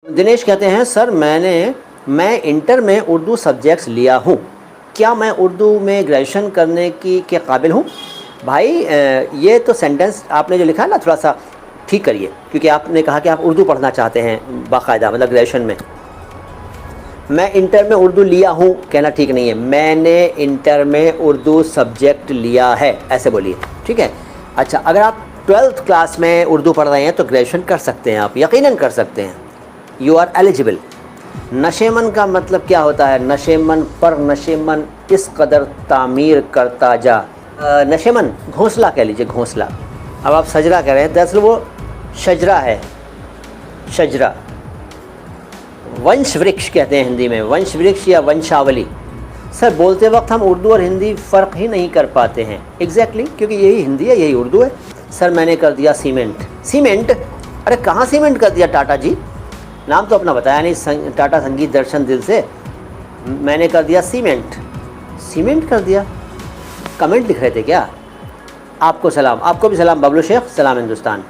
दिनेश कहते हैं सर मैं इंटर में उर्दू सब्जेक्ट्स लिया हूँ, क्या मैं उर्दू में ग्रेजुएशन करने के काबिल हूँ? भाई ये तो सेंटेंस आपने जो लिखा है ना, थोड़ा सा ठीक करिए, क्योंकि आपने कहा कि आप उर्दू पढ़ना चाहते हैं बाकायदा, मतलब ग्रेजुएशन में। मैं इंटर में उर्दू लिया हूँ कहना ठीक नहीं है, मैंने इंटर में उर्दू सब्जेक्ट लिया है, ऐसे बोलिए, ठीक है। अच्छा, अगर आप 12th क्लास में उर्दू पढ़ रहे हैं तो ग्रेजुएशन कर सकते हैं, आप यकीनन कर सकते हैं, यू आर एलिजिबल। नशेमन का मतलब क्या होता है? नशेमन पर नशेमन इस कदर तामीर करता जा। नशेमन घोंसला कह लीजिए, घोंसला। अब आप सजरा कह रहे हैं, दरअसल वो शजरा है, शजरा। वंश वृक्ष कहते हैं हिंदी में, वंश वृक्ष या वंशावली। सर बोलते वक्त हम उर्दू और हिंदी फ़र्क ही नहीं कर पाते हैं। एग्जैक्टली, क्योंकि यही हिंदी है, यही उर्दू है। सर मैंने कर दिया सीमेंट। सीमेंट? अरे कहाँ सीमेंट कर दिया टाटा जी? नाम तो अपना बताया नहीं, टाटा संगीत दर्शन दिल से। मैंने कर दिया सीमेंट। सीमेंट कर दिया? कमेंट लिख रहे थे क्या? आपको सलाम, आपको भी सलाम बबलू शेख, सलाम हिंदुस्तान।